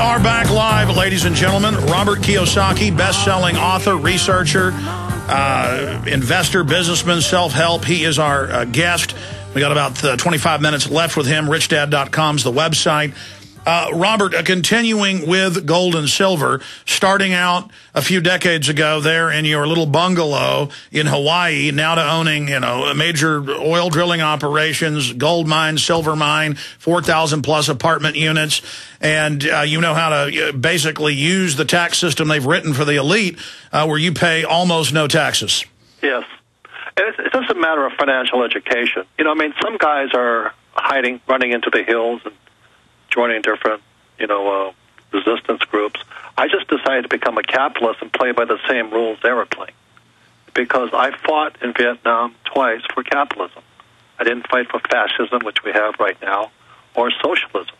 are back live, ladies and gentlemen. Robert Kiyosaki, best-selling author, researcher, investor, businessman, self-help. He is our guest. We got about 25 minutes left with him. RichDad.com is the website. Robert, continuing with gold and silver, starting out a few decades ago there in your little bungalow in Hawaii, now to owning, major oil drilling operations, gold mine, silver mine, 4,000 plus apartment units, and you know how to basically use the tax system they've written for the elite, where you pay almost no taxes. Yes. And it's just a matter of financial education. Some guys are running into the hills and joining different, resistance groups. I just decided to become a capitalist and play by the same rules they were playing, because I fought in Vietnam twice for capitalism. I didn't fight for fascism, which we have right now, or socialism.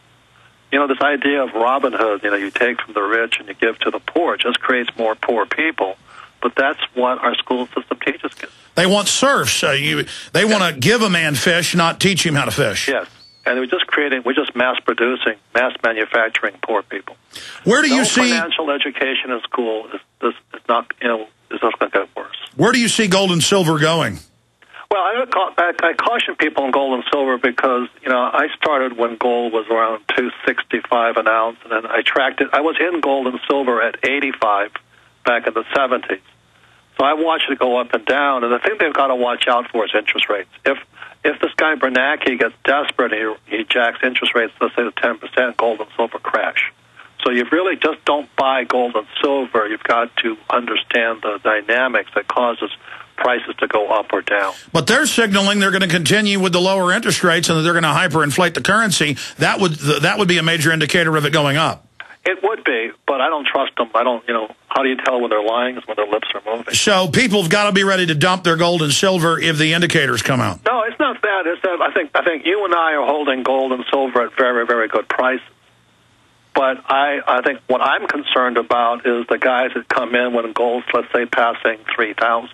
This idea of Robin Hood, you take from the rich and you give to the poor, just creates more poor people. But that's what our school system teaches kids. They want serfs. They want to give a man fish, not teach him how to fish. Yes. And we're just mass producing, mass manufacturing poor people. Where do you see financial education in school is not going to get worse. Where do you see gold and silver going? Well, I caution people on gold and silver because I started when gold was around $265 an ounce, and then I tracked it. I was in gold and silver at 85 back in the 70s. So I watched it go up and down, and the thing they've got to watch out for is interest rates. If this guy Bernanke gets desperate and he jacks interest rates, let's say to 10%, gold and silver crash. So you really just don't buy gold and silver. You've got to understand the dynamics that causes prices to go up or down. But they're signaling they're going to continue with the lower interest rates and that they're going to hyperinflate the currency. That would be a major indicator of it going up. It would be, but I don't trust them. I don't, how do you tell when they're lying is when their lips are moving. So people have got to be ready to dump their gold and silver if the indicators come out. No, it's not that. It's that I think you and I are holding gold and silver at very, very good prices. But I think what I'm concerned about is the guys that come in when gold's, let's say, passing 3,000.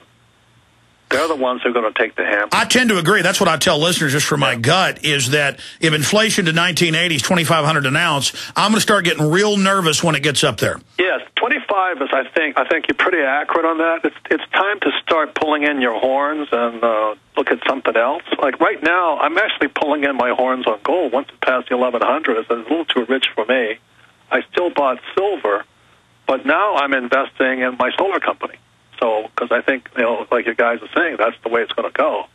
They're the ones who are going to take the hammer. I tend to agree. That's what I tell listeners just from my gut, is that if inflation to 1980s, $2,500 an ounce, I'm going to start getting real nervous when it gets up there. Yes, 25 is, I think you're pretty accurate on that. It's time to start pulling in your horns and look at something else. Like right now, I'm actually pulling in my horns on gold. Once it passed the 1,100, it's a little too rich for me. I still bought silver, but now I'm investing in my solar company. So, because I think, like you guys are saying, that's the way it's going to go.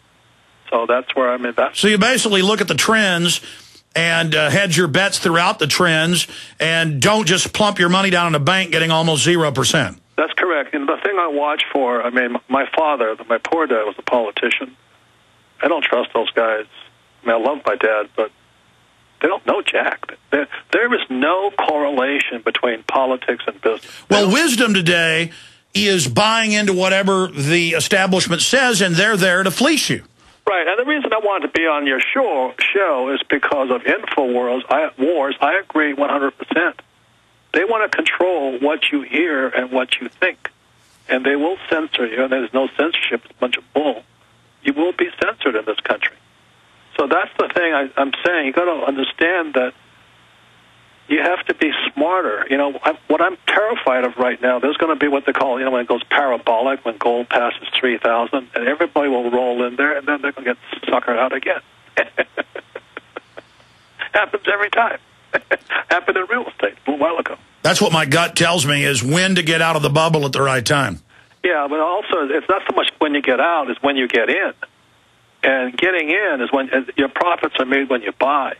So that's where I'm investing. So you basically look at the trends and hedge your bets throughout the trends and don't just plump your money down in a bank getting almost 0%. That's correct. And the thing I watch for, my father, my poor dad was a politician. I don't trust those guys. I love my dad, but they don't know jack. There is no correlation between politics and business. Well, wisdom today is buying into whatever the establishment says, and they're there to fleece you. Right, and the reason I wanted to be on your show is because of InfoWars. I agree 100%. They want to control what you hear and what you think, and they will censor you, and there's no censorship. It's a bunch of bull. You will be censored in this country. So that's the thing I'm saying. You've got to understand that you have to be smarter. What I'm terrified of right now, there's going to be what they call, when it goes parabolic, when gold passes 3,000, and everybody will roll in there, and then they're going to get suckered out again. Happens every time. Happened in real estate a little while ago. That's what my gut tells me, is when to get out of the bubble at the right time. Yeah, but also it's not so much when you get out, it's when you get in. And getting in is when your profits are made when you buy.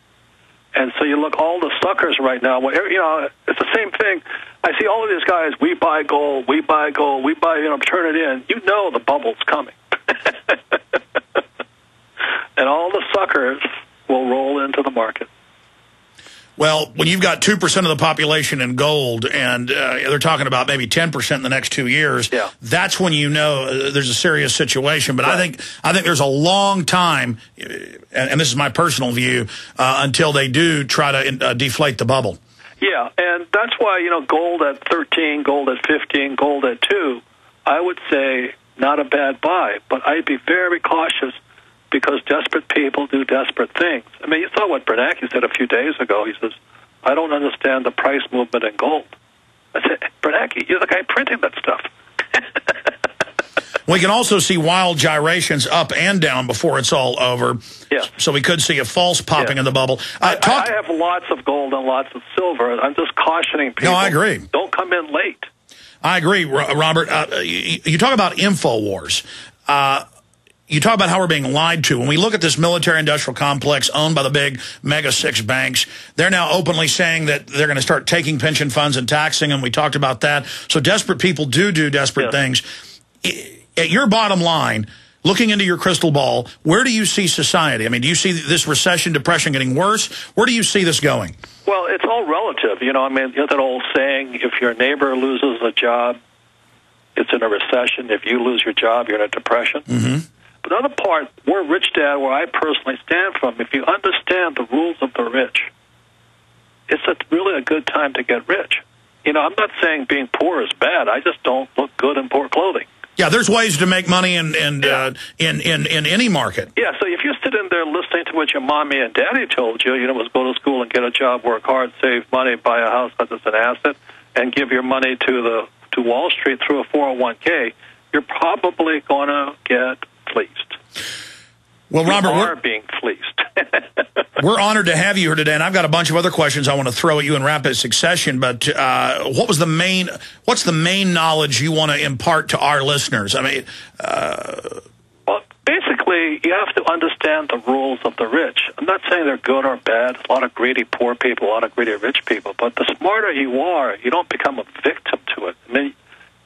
And so you look, all the suckers right now, it's the same thing. I see all of these guys, we buy gold, turn it in. The bubble's coming. And all the suckers will roll into the market. Well, when you've got 2% of the population in gold, and they're talking about maybe 10% in the next 2 years, that's when there's a serious situation. But right. I think there's a long time, and this is my personal view, until they do try to deflate the bubble. Yeah, and that's why, gold at 13, gold at 15, gold at 2, I would say not a bad buy. But I'd be very cautious, because desperate people do desperate things. You saw what Bernanke said a few days ago. He says, I don't understand the price movement in gold. I said, Bernanke, you're the guy printing that stuff. We can also see wild gyrations up and down before it's all over. Yeah. So we could see a false popping in the bubble. I have lots of gold and lots of silver. I'm just cautioning people. No, I agree. Don't come in late. I agree, Robert. You talk about InfoWars. You talk about how we're being lied to. When we look at this military-industrial complex owned by the big mega-6 banks, they're now openly saying that they're going to start taking pension funds and taxing them. We talked about that. So desperate people do desperate things. At your bottom line, looking into your crystal ball, where do you see society? I mean, do you see this recession, depression getting worse? Where do you see this going? Well, it's all relative. You know, I mean, you know that old saying, if your neighbor loses a job, it's in a recession. If you lose your job, you're in a depression. Mm-hmm. But the other part, where Rich Dad, where I personally stand from, if you understand the rules of the rich, it's really a good time to get rich. You know, I'm not saying being poor is bad. I just don't look good in poor clothing. Yeah, there's ways to make money in any market. Yeah, so if you're sitting there listening to what your mommy and daddy told you, you know, was go to school and get a job, work hard, save money, buy a house because it's an asset, and give your money to Wall Street through a 401k, you're probably going to get fleeced. Well, Robert, we're being fleeced. We're honored to have you here today, and I've got a bunch of other questions I want to throw at you in rapid succession. But what's the main knowledge you want to impart to our listeners? I mean, well, basically, you have to understand the rules of the rich. I'm not saying they're good or bad. A lot of greedy poor people, a lot of greedy rich people. But the smarter you are, you don't become a victim to it. I mean,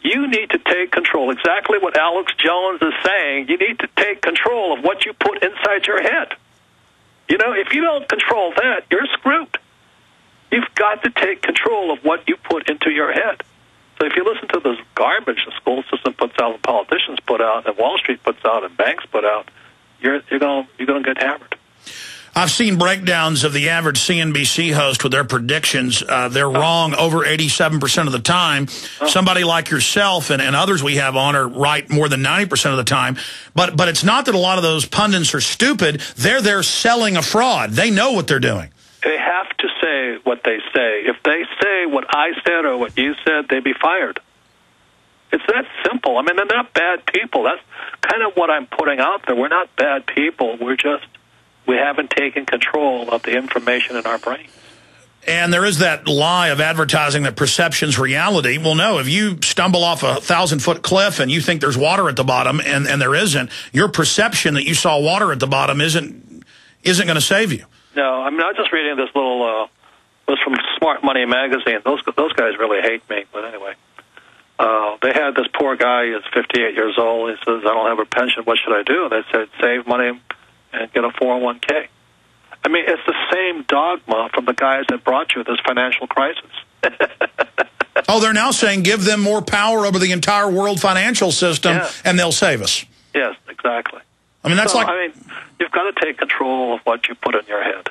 you need to take control. Exactly what Alex Jones is saying. You need to take control of what you put inside your head. You know, if you don't control that, you're screwed. You've got to take control of what you put into your head. So if you listen to this garbage the school system puts out, and politicians put out, and Wall Street puts out, and banks put out, you're going to get hammered. I've seen breakdowns of the average CNBC host with their predictions. They're wrong over 87% of the time. Somebody like yourself and others we have on are right more than 90% of the time. But it's not that a lot of those pundits are stupid. They're there selling a fraud. They know what they're doing. They have to say what they say. If they say what I said or what you said, they'd be fired. It's that simple. I mean, they're not bad people. That's kind of what I'm putting out there. We're not bad people. We haven't taken control of the information in our brains. And there is that lie of advertising that perception's reality. Well, no, if you stumble off a 1,000-foot cliff and you think there's water at the bottom and there isn't, your perception that you saw water at the bottom isn't going to save you. No, I mean, I was just reading this little, it was from Smart Money magazine. Those guys really hate me, but anyway. They had this poor guy, he's 58 years old. He says, I don't have a pension, what should I do? They said, save money and get a 401k. I mean, it's the same dogma from the guys that brought you this financial crisis. Oh, they're now saying give them more power over the entire world financial system, and they'll save us. Yes, exactly. I mean, I mean, you've got to take control of what you put in your head.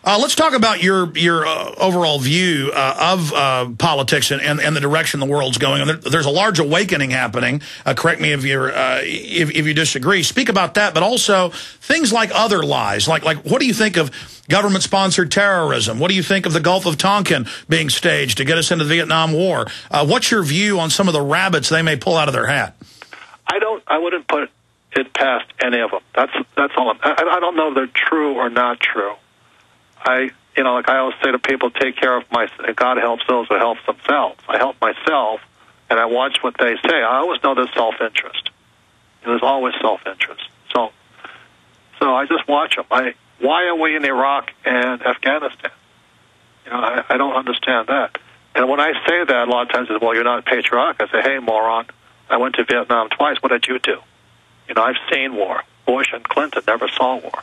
Let's talk about your overall view of politics and the direction the world's going. And there's a large awakening happening. Correct me if you disagree. Speak about that, but also things like other lies. Like what do you think of government-sponsored terrorism? What do you think of the Gulf of Tonkin being staged to get us into the Vietnam War? What's your view on some of the rabbits they may pull out of their hat? I wouldn't put it past any of them. That's all. I don't know if they're true or not true. Like I always say to people, take care of God helps those who help themselves. I help myself, and I watch what they say. I always know there's self-interest. There's always self-interest. So I just watch them. Why are we in Iraq and Afghanistan? I don't understand that. And when I say that, a lot of times it's, well, you're not patriotic. I say, hey, moron, I went to Vietnam twice. What did you do? I've seen war. Bush and Clinton never saw war.